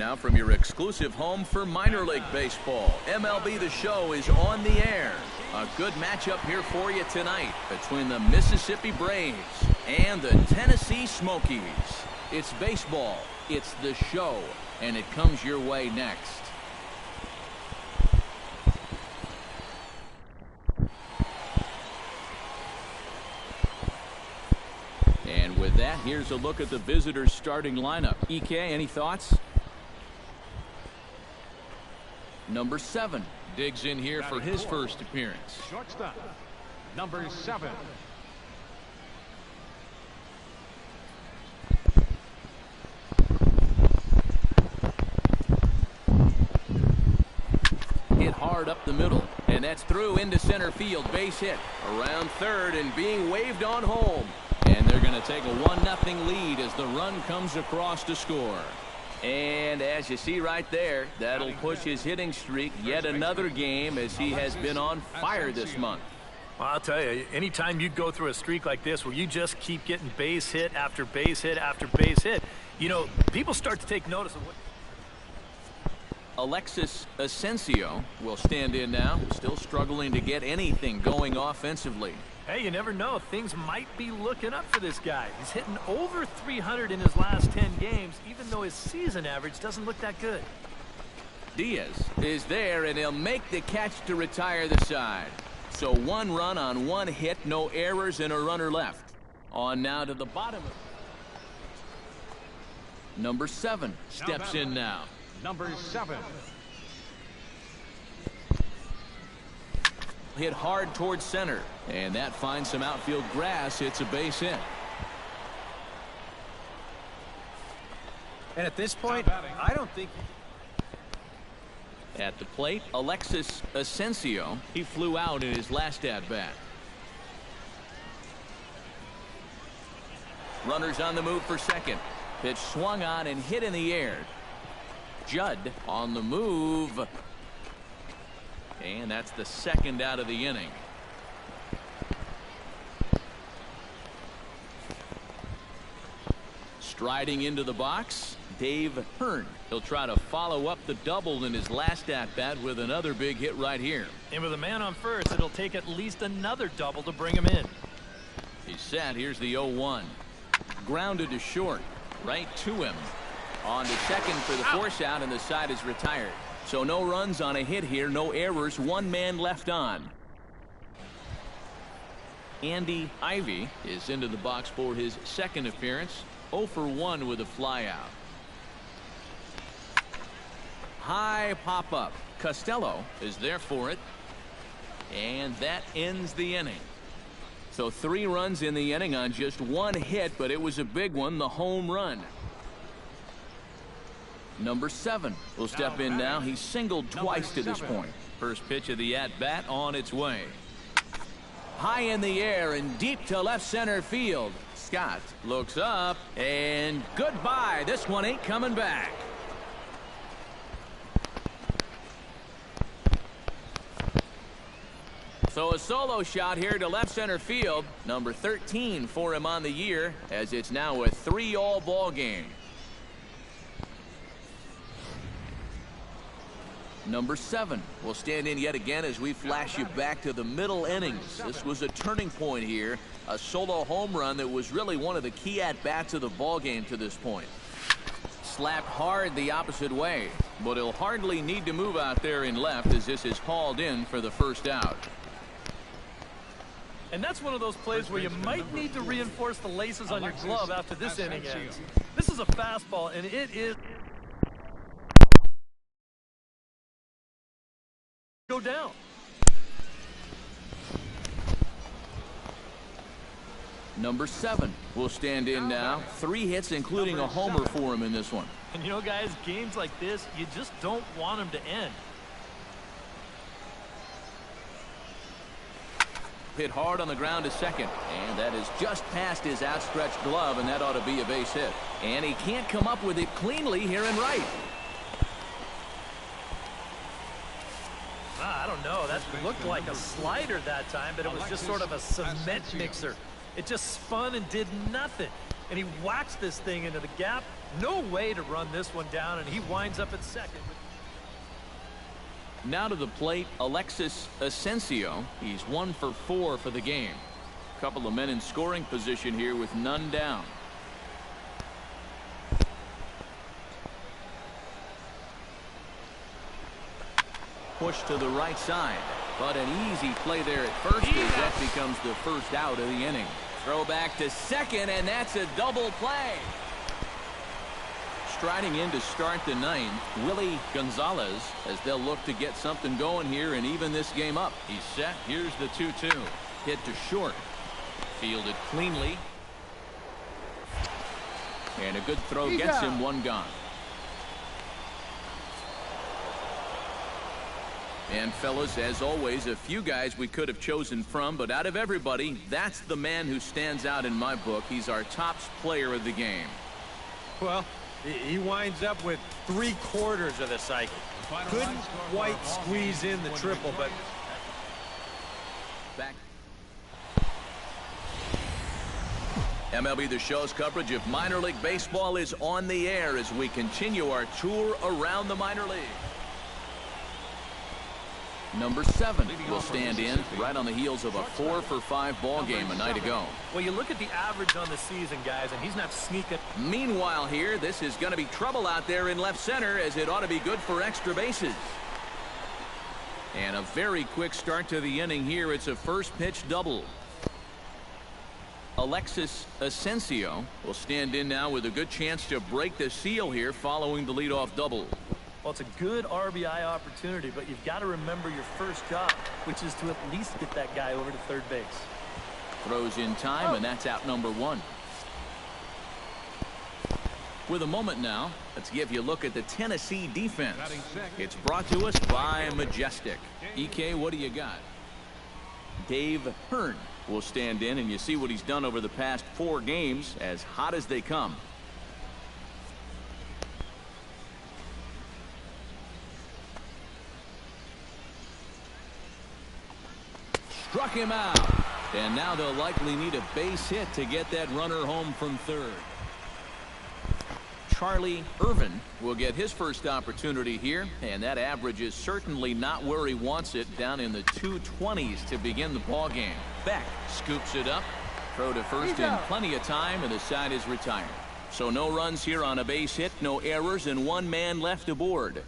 now from your exclusive home for minor league baseball. MLB The Show is on the air. A good matchup here for you tonight between the Mississippi Braves and the Tennessee Smokies. It's baseball, it's The Show, and it comes your way next. And with that, here's a look at the visitors' starting lineup. EK, any thoughts? Number 7 digs in here for his first appearance. Shortstop, number 7. Hit hard up the middle, and that's through into center field. Base hit around third and being waved on home. And they're going to take a 1-0 lead as the run comes across to score. And as you see right there, that'll push his hitting streak yet another game as he has been on fire this month. Well, I'll tell you, anytime you go through a streak like this where you just keep getting base hit after base hit after base hit, you know, people start to take notice of what... Alexis Asensio will stand in now, still struggling to get anything going offensively. Hey, you never know. Things might be looking up for this guy. He's hitting over 300 in his last 10 games, even though his season average doesn't look that good. Diaz is there, and he'll make the catch to retire the side. So 1 run on 1 hit, no errors, and a runner left. On now to the bottom. Number 7 steps in now. Number 7. Hit hard towards center, and that finds some outfield grass. It's a base hit. And at this point, I don't think... At the plate, Alexis Asensio. He flew out in his last at-bat. Runners on the move for second. Pitch swung on and hit in the air. Judd on the move. And that's the second out of the inning. Striding into the box, Dave Hearn. He'll try to follow up the double in his last at-bat with another big hit right here. And with a man on first, it'll take at least another double to bring him in. He's set. Here's the 0-1. Grounded to short. Right to him. On to second for the force out, and the side is retired. So no runs on a hit here, no errors, 1 man left on. Andy Ivy is into the box for his second appearance. 0 for 1 with a flyout. High pop up. Costello is there for it. And that ends the inning. So 3 runs in the inning on just 1 hit, but it was a big one, the home run. Number 7 will step in now. He's singled twice to this point. First pitch of the at-bat on its way. High in the air and deep to left center field. Scott looks up and goodbye. This one ain't coming back. So a solo shot here to left center field. Number 13 for him on the year, as it's now a 3-all ball game. Number 7 will stand in yet again as we flash you back to the middle innings. This was a turning point here. A solo home run that was really one of the key at-bats of the ball game to this point. Slapped hard the opposite way, but he'll hardly need to move out there in left as this is hauled in for the first out. And that's one of those plays where you might need to reinforce the laces on your glove after this inning ends. This is a fastball, and it is... go down. Number 7 will stand in now. 3 hits, including a homer for him in this one. And you know, guys, games like this, you just don't want them to end. Hit hard on the ground to second, and that is just past his outstretched glove, and that ought to be a base hit. And he can't come up with it cleanly here in right. I don't know. That looked like a slider that time, but it was just sort of a cement mixer. It just spun and did nothing. and he whacks this thing into the gap. No way to run this one down, and he winds up at second. Now to the plate, Alexis Asensio. He's 1 for 4 for the game. Couple of men in scoring position here with none down. Push to the right side, but an easy play there at first as that becomes the first out of the inning. Throw back to second, and that's a double play. Striding in to start the ninth, Willie Gonzalez, as they'll look to get something going here and even this game up. He's set. Here's the 2-2. Hit to short. Fielded cleanly. And a good throw gets him one gone. And fellas, as always, a few guys we could have chosen from, but out of everybody, that's the man who stands out in my book. He's our top player of the game. Well, he winds up with 3/4 of the cycle. Couldn't quite squeeze in the triple, but back. MLB The Show's coverage of minor league baseball is on the air as we continue our tour around the minor league. Number 7 will stand in right on the heels of a 4 for 5 ball game a night ago. Well, you look at the average on the season, guys, and he's not sneaking. Meanwhile here, this is going to be trouble out there in left center, as it ought to be good for extra bases. And a very quick start to the inning here. It's a first pitch double. Alexis Asensio will stand in now with a good chance to break the seal here following the leadoff double. Well, it's a good RBI opportunity, but you've got to remember your first job, which is to at least get that guy over to third base. Throws in time, and that's out number 1. With a moment now, let's give you a look at the Tennessee defense. It's brought to us by Majestic. EK, what do you got? Dave Hearn will stand in, and you see what he's done over the past 4 games, as hot as they come. Struck him out, and now they'll likely need a base hit to get that runner home from third. Charlie Irvin will get his first opportunity here, and that average is certainly not where he wants it, down in the 220s to begin the ball game. Beck scoops it up, throw to first in plenty of time, and the side is retired. So no runs here on a base hit, no errors, and 1 man left aboard.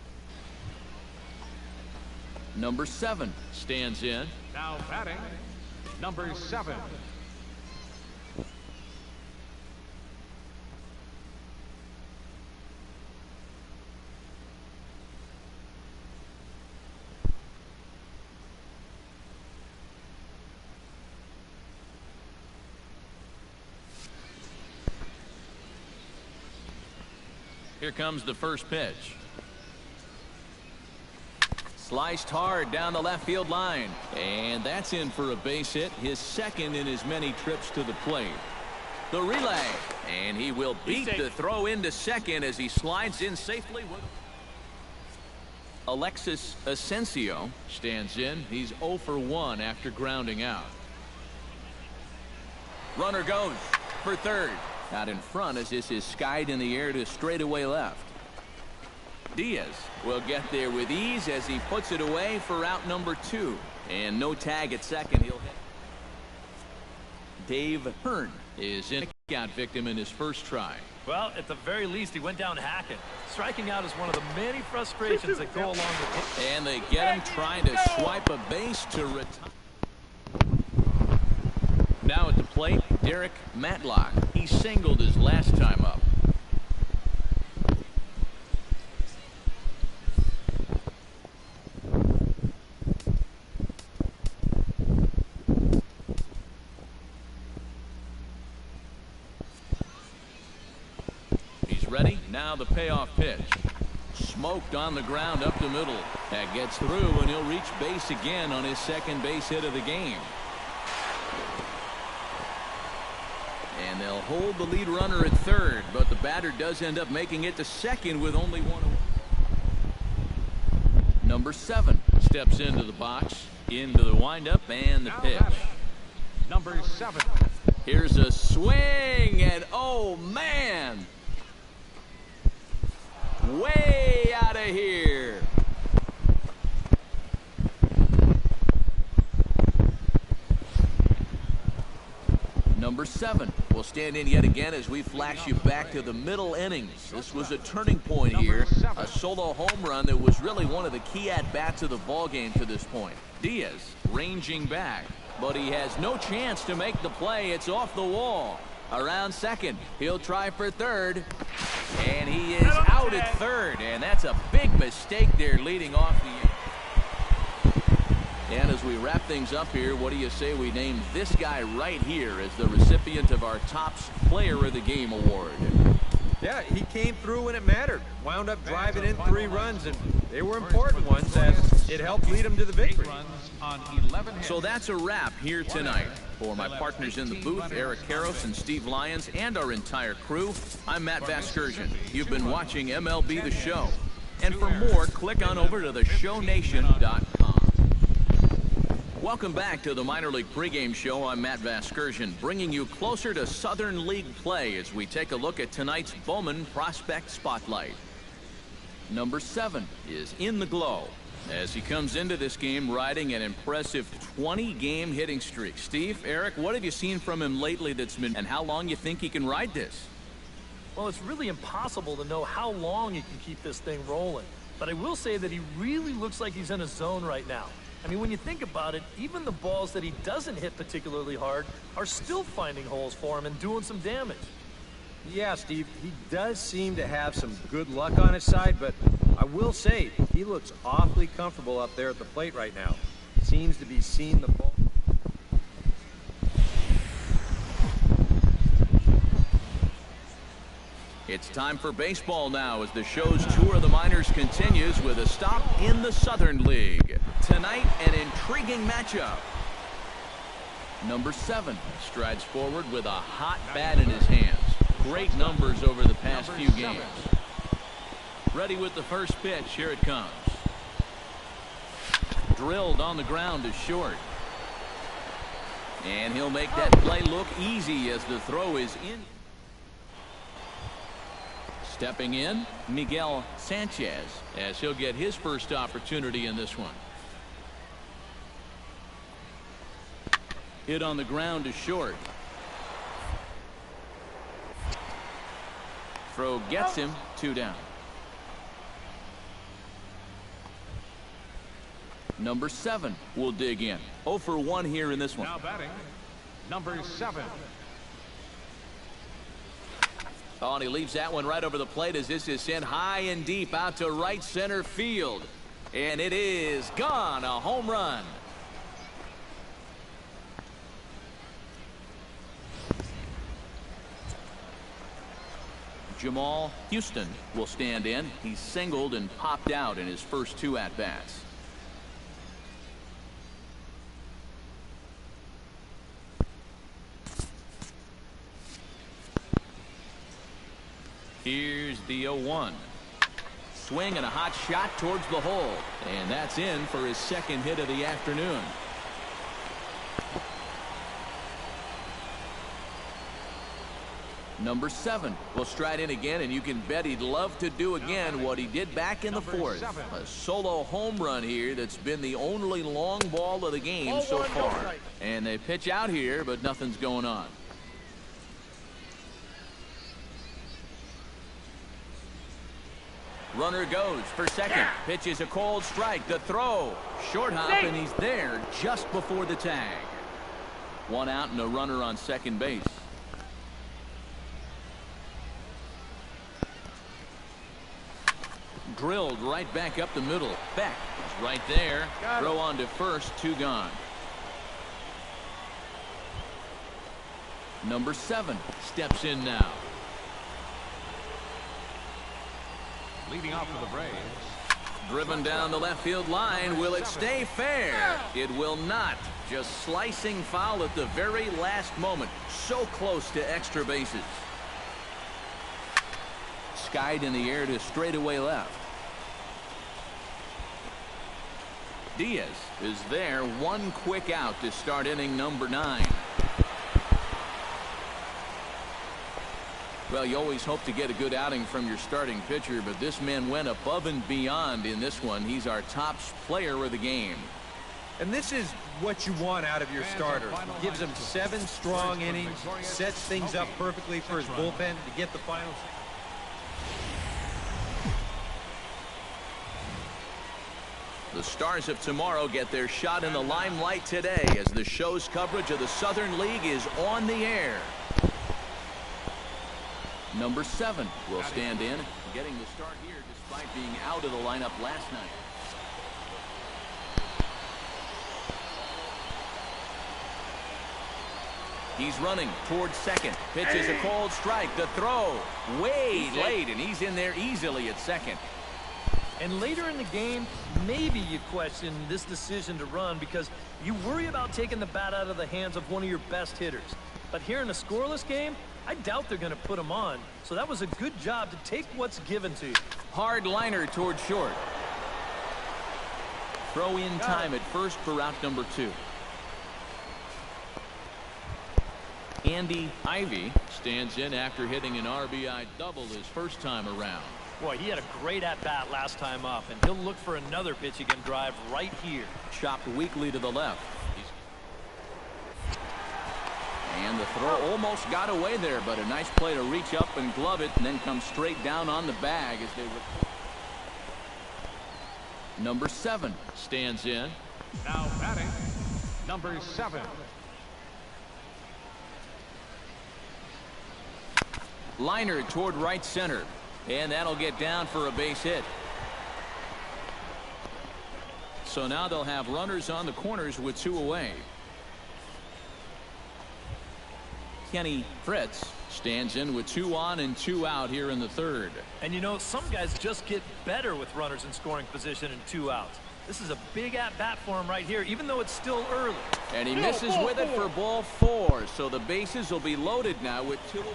Number 7 stands in. Now batting, number 7. Here comes the first pitch. Sliced hard down the left field line, and that's in for a base hit, his second in as many trips to the plate. The relay, and he will beat the throw into second as he slides in safely. Alexis Asensio stands in. He's 0 for 1 after grounding out. Runner goes for third. Out in front as this is skied in the air to straightaway left. Diaz will get there with ease as he puts it away for out number 2. And no tag at second. He'll hit. Dave Hearn is in a count victim in his first try. Well, at the very least, he went down hacking. Striking out is one of the many frustrations that go along with it. And they get him trying to swipe a base to retire. Now at the plate, Derek Matlock. He singled his last time up. He's ready. Now the payoff pitch. Smoked on the ground up the middle. That gets through, and he'll reach base again on his second base hit of the game. And they'll hold the lead runner at third, but the batter does end up making it to second with only 1 away. Number 7 steps into the box, into the windup, and the pitch. Number 7. Here's a swing, and oh, man. Way out of here. Number 7 will stand in yet again as we flash you back to the middle innings. This was a turning point here, a solo home run that was really one of the key at-bats of the ballgame to this point. Diaz ranging back, but he has no chance to make the play. It's off the wall. Around second, he'll try for third, and he is out at third, and that's a big mistake there leading off the... And as we wrap things up here, what do you say we name this guy right here as the recipient of our Topps Player of the Game award? Yeah, he came through when it mattered. Wound up driving in 3 runs, and they were important ones as it helped lead him to the victory. So that's a wrap here tonight. For my partners in the booth, Eric Karros and Steve Lyons, and our entire crew, I'm Matt Vasgersian. You've been watching MLB The Show. And for more, click on over to theshownation.com. Welcome back to the Minor League Pregame Show. I'm Matt Vasgersian, bringing you closer to Southern League play as we take a look at tonight's Bowman Prospect Spotlight. Number 7 is in the glow as he comes into this game riding an impressive 20-game hitting streak. Steve, Eric, what have you seen from him lately that's been, and how long you think he can ride this? Well, it's really impossible to know how long he can keep this thing rolling. But I will say that he really looks like he's in a zone right now. I mean, when you think about it, even the balls that he doesn't hit particularly hard are still finding holes for him and doing some damage. Yeah, Steve, he does seem to have some good luck on his side, but I will say he looks awfully comfortable up there at the plate right now. Seems to be seeing the ball. It's time for baseball now as the show's tour of the minors continues with a stop in the Southern League. Tonight, an intriguing matchup. Number 7 strides forward with a hot bat in his hands. Great numbers over the past few games. Ready with the first pitch. Here it comes. Drilled on the ground to short. And he'll make that play look easy as the throw is in. Stepping in, Miguel Sanchez, as he'll get his first opportunity in this one. Hit on the ground to short. Throw gets him, 2 down. Number 7 will dig in. 0 for 1 here in this one. Now batting, number 7. Oh, and he leaves that one right over the plate as this is sent high and deep out to right center field. And it is gone, a home run. Jamal Houston will stand in. He's singled and popped out in his first 2 at-bats. Here's the 0-1. Swing and a hot shot towards the hole. And that's in for his second hit of the afternoon. Number 7 will stride in again, and you can bet he'd love to do again what he did back in the 4th. A solo home run here that's been the only long ball of the game so far. And they pitch out here, but nothing's going on. Runner goes for second. Pitch is a cold strike. The throw. Short hop, and he's there just before the tag. 1 out and a runner on second base. Drilled right back up the middle. Beck is right there. Throw on to first. 2 gone. Number 7 steps in now. Leading off for the Braves. Driven down the left field line. Will it stay fair? It will not. Just slicing foul at the very last moment. So close to extra bases. Skied in the air to straightaway left. Diaz is there. 1 quick out to start inning number 9. Well, you always hope to get a good outing from your starting pitcher, but this man went above and beyond in this one. He's our top player of the game. And this is what you want out of your starter. Gives him 7 strong innings, sets things up perfectly for his bullpen to get the final. The Stars of tomorrow get their shot in the limelight today as the show's coverage of the Southern League is on the air. Number 7 will stand in, getting the start here despite being out of the lineup last night. He's running towards second. Pitch is a cold strike. The throw way late, and he's in there easily at second. And later in the game, maybe you question this decision to run because you worry about taking the bat out of the hands of one of your best hitters. But here in a scoreless game, I doubt they're going to put him on. So that was a good job to take what's given to you. Hard liner towards short. Throw in time at first for route number 2. Andy Ivy stands in after hitting an RBI double his first time around. Boy, he had a great at-bat last time up, and he'll look for another pitch he can drive right here. Chopped weakly to the left. And the throw almost got away there, but a nice play to reach up and glove it and then come straight down on the bag as they Number 7 stands in. Now batting, number 7. Liner toward right center, and that'll get down for a base hit. So now they'll have runners on the corners with 2 away. Kenny Fritz stands in with 2 on and 2 out here in the 3rd. And you know, some guys just get better with runners in scoring position and 2 outs. This is a big at-bat for him right here, even though it's still early. And he misses with it for ball 4, so the bases will be loaded now with 2 away.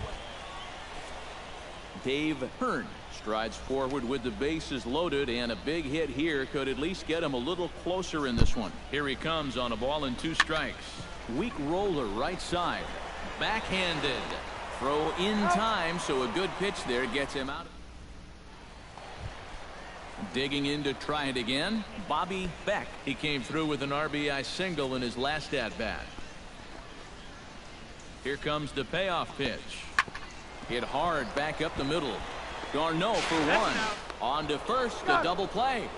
Dave Hearn strides forward with the bases loaded, and a big hit here could at least get him a little closer in this one. Here he comes on a ball and 2 strikes. Weak roller right side. Backhanded. Throw in time, so a good pitch there gets him out. Digging in to try it again, Bobby Beck. He came through with an RBI single in his last at-bat. Here comes the payoff pitch. Hit hard back up the middle. Darno for 1. On to first, a double play.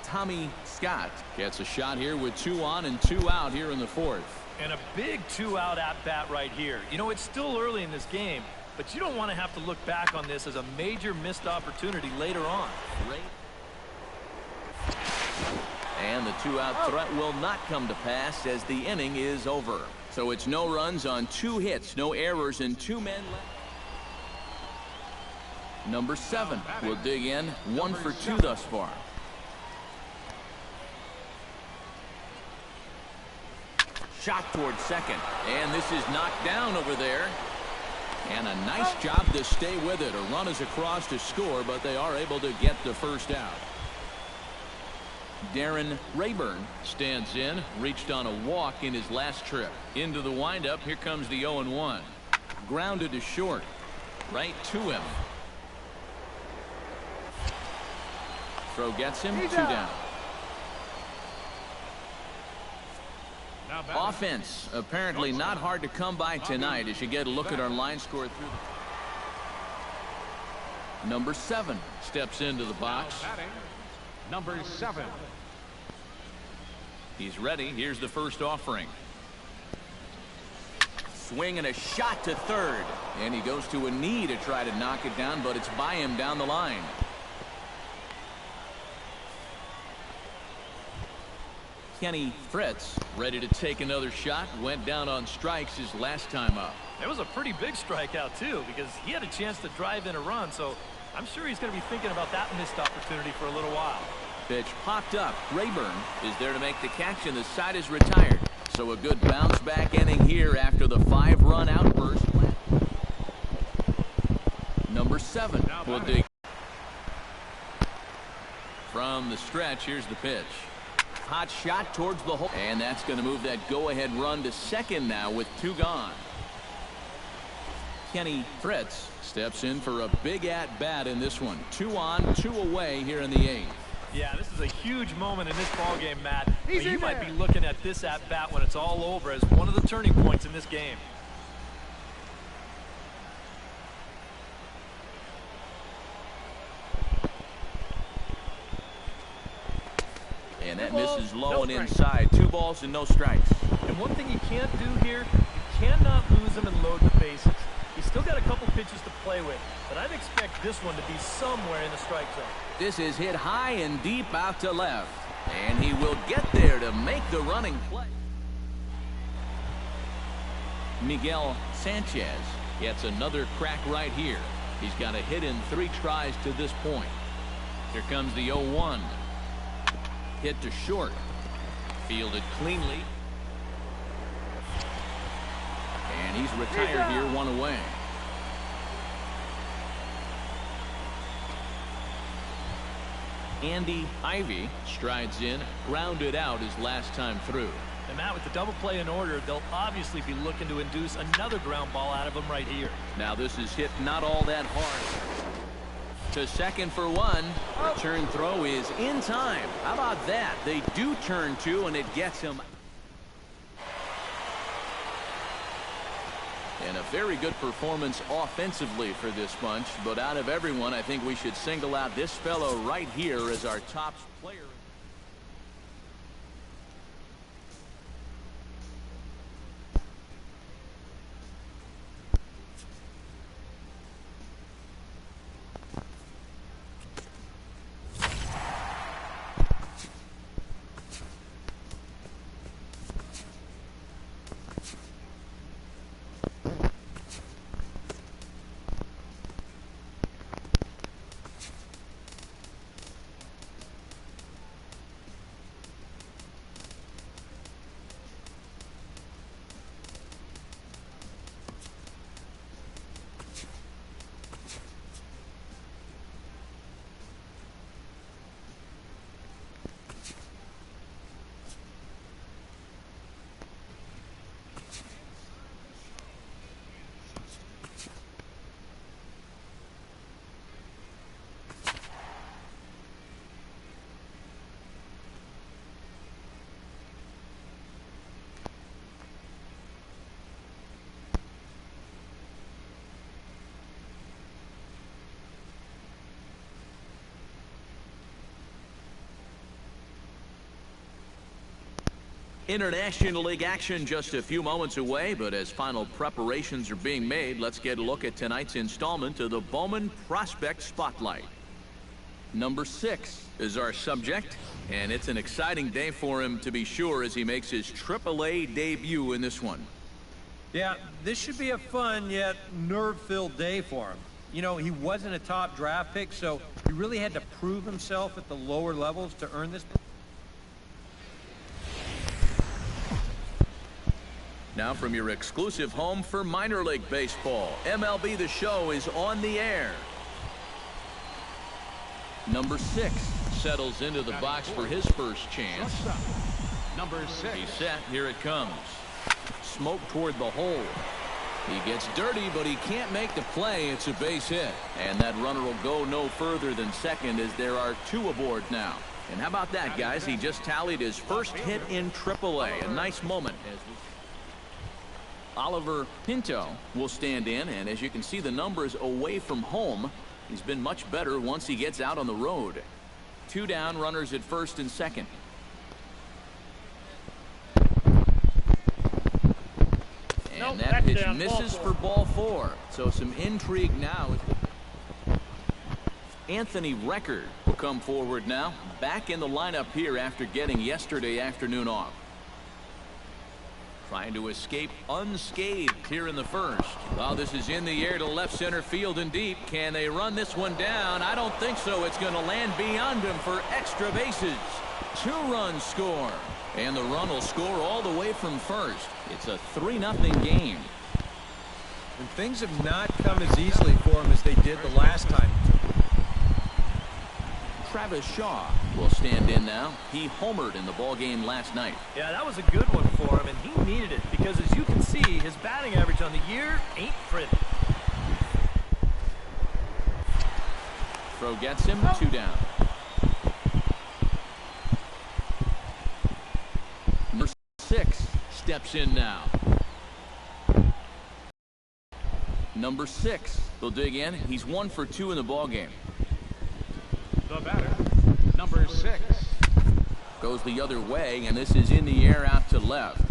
Tommy Scott gets a shot here with 2 on and 2 out here in the 4th. And a big 2-out at-bat right here. You know, it's still early in this game, but you don't want to have to look back on this as a major missed opportunity later on. And the 2-out threat will not come to pass as the inning is over. So it's no runs on 2 hits, no errors, and 2 men left. Number 7 will dig in, 1 for 2 thus far. Shot towards second, and this is knocked down over there. And a nice job to stay with it. A run is across to score, but they are able to get the first out. Darren Rayburn stands in, reached on a walk in his last trip. Into the windup, here comes the 0-1. Grounded to short, right to him. Throw gets him, 2 down. Offense apparently not hard to come by tonight as you get a look at our line score through the... Number 7 steps into the box. Number 7. He's ready. Here's the first offering. Swing and a shot to third. And he goes to a knee to try to knock it down, but it's by him down the line. Kenny Fritz ready to take another shot. Went down on strikes his last time up. It was a pretty big strikeout, too, because he had a chance to drive in a run, so I'm sure he's going to be thinking about that missed opportunity for a little while. Pitch popped up. Rayburn is there to make the catch, and the side is retired. So a good bounce back inning here after the 5-run outburst. Number 7 will dig. From the stretch, here's the pitch. Hot shot towards the hole, and that's going to move that go-ahead run to second now with 2 gone. Kenny Fritz steps in for a big at-bat in this one. 2 on, 2 away here in the 8th. Yeah, this is a huge moment in this ballgame, Matt. But you might be looking at this at-bat when it's all over as one of the turning points in this game. And that misses low and inside. 2 balls and no strikes. And one thing you can't do here, you cannot lose him and load the bases. He's still got a couple pitches to play with, but I'd expect this one to be somewhere in the strike zone. This is hit high and deep out to left. And he will get there to make the running play. Miguel Sanchez gets another crack right here. He's got a hit in 3 tries to this point. Here comes the 0-1. Hit to short. Fielded cleanly. And he's retired here, 1 away. Andy Ivy strides in, grounded out his last time through. And Matt, with the double play in order, they'll obviously be looking to induce another ground ball out of him right here. Now this is hit not all that hard. To second for 1. Return throw is in time. How about that? They do turn 2, and it gets him. And a very good performance offensively for this bunch. But out of everyone, I think we should single out this fellow right here as our top player. International League action just a few moments away, but as final preparations are being made, let's get a look at tonight's installment of the Bowman Prospect Spotlight. Number 6 is our subject, and it's an exciting day for him to be sure as he makes his AAA debut in this one. Yeah, this should be a fun yet nerve-filled day for him. You know, he wasn't a top draft pick, so he really had to prove himself at the lower levels to earn this. Now from your exclusive home for minor league baseball, MLB The Show is on the air. Number 6 settles into the box for his first chance. Number 6. He's set. Here it comes. Smoke toward the hole. He gets dirty, but he can't make the play. It's a base hit. And that runner will go no further than second as there are 2 aboard now. And how about that, guys? He just tallied his first hit in AAA. A nice moment. Oliver Pinto will stand in, and as you can see the numbers away from home, he's been much better once he gets out on the road. 2 down, runners at first and second. And that pitch misses for ball 4. So some intrigue now. Anthony Record will come forward now, back in the lineup here after getting yesterday afternoon off. Trying to escape unscathed here in the first. Well, this is in the air to left center field and deep. Can they run this one down? I don't think so. It's going to land beyond him for extra bases. 2-run score. And the run will score all the way from first. It's a 3-0 game. And things have not come as easily for him as they did the last time. Travis Shaw will stand in now. He homered in the ballgame last night. Yeah, that was a good one for him, and he needed it because, as you can see, his batting average on the year ain't pretty. Throw gets him, 2 down. Number 6 steps in now. Number 6 will dig in. He's 1 for 2 in the ball game. The batter, number 6. Goes the other way, and this is in the air out to left.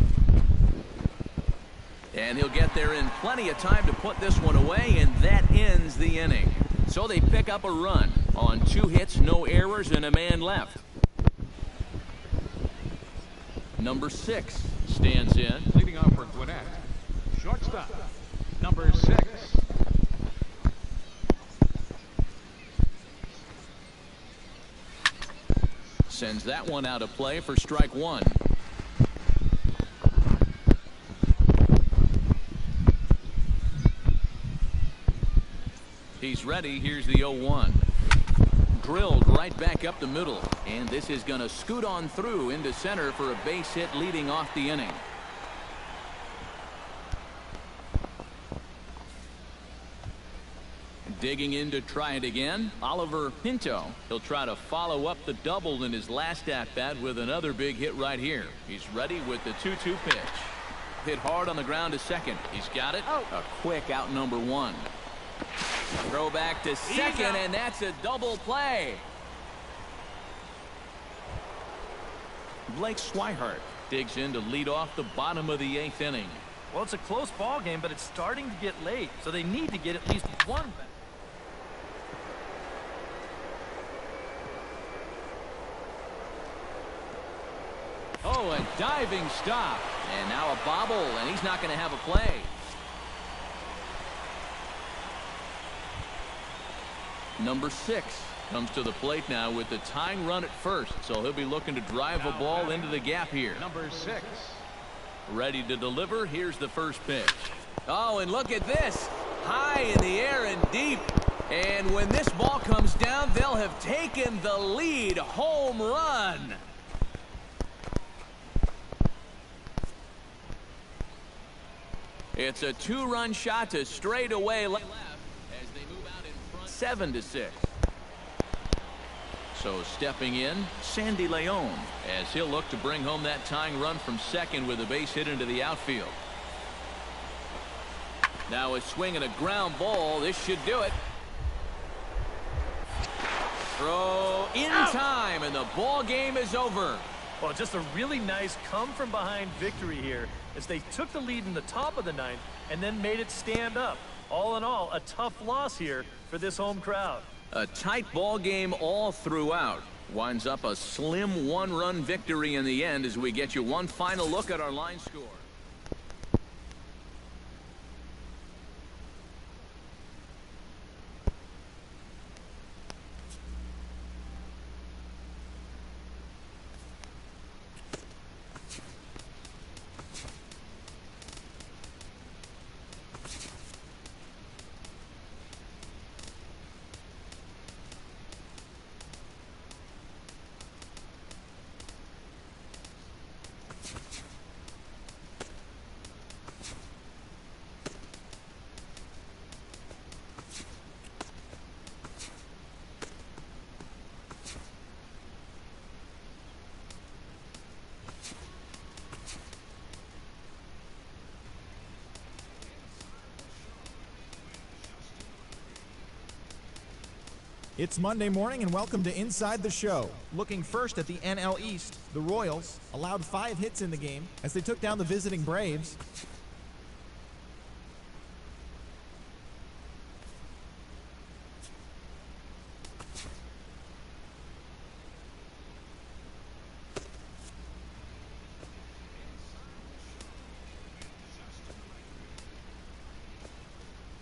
And he'll get there in plenty of time to put this one away, and that ends the inning. So they pick up a run on 2 hits, no errors, and a man left. Number 6 stands in. Leading off for Gwinnett, shortstop, number 6. Sends that one out of play for strike 1. He's ready. Here's the 0-1. Drilled right back up the middle. And this is going to scoot on through into center for a base hit leading off the inning. Digging in to try it again, Oliver Pinto. He'll try to follow up the double in his last at-bat with another big hit right here. He's ready with the 2-2 pitch. Hit hard on the ground to second. He's got it. A quick out number 1. Throw back to second, and that's a double play. Blake Swihart digs in to lead off the bottom of the 8th inning. Well, it's a close ball game, but it's starting to get late, so they need to get at least one back. Oh, a diving stop. And now a bobble, and he's not going to have a play. Number 6 comes to the plate now with the tying run at first, so he'll be looking to drive a ball into the gap here. Number 6. Ready to deliver. Here's the first pitch. Oh, and look at this. High in the air and deep. And when this ball comes down, they'll have taken the lead. Home run. It's a 2-run shot to straightaway left as they move out in front 7-6. So stepping in, Sandy Leon, as he'll look to bring home that tying run from second with a base hit into the outfield. Now a swing and a ground ball. This should do it. Throw in time, and the ball game is over. Well, just a really nice come-from-behind victory here as they took the lead in the top of the 9th and then made it stand up. All in all, a tough loss here for this home crowd. A tight ball game all throughout. Winds up a slim 1-run victory in the end as we get you one final look at our line score. It's Monday morning and welcome to Inside the Show. Looking first at the NL East, the Royals allowed 5 hits in the game as they took down the visiting Braves.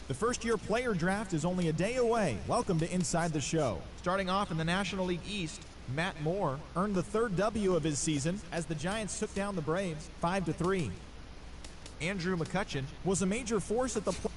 The first-year player draft is only a day away. Welcome to Inside the Show. Starting off in the National League East, Matt Moore earned the 3rd W of his season as the Giants took down the Braves 5-3. Andrew McCutchen was a major force at the plate.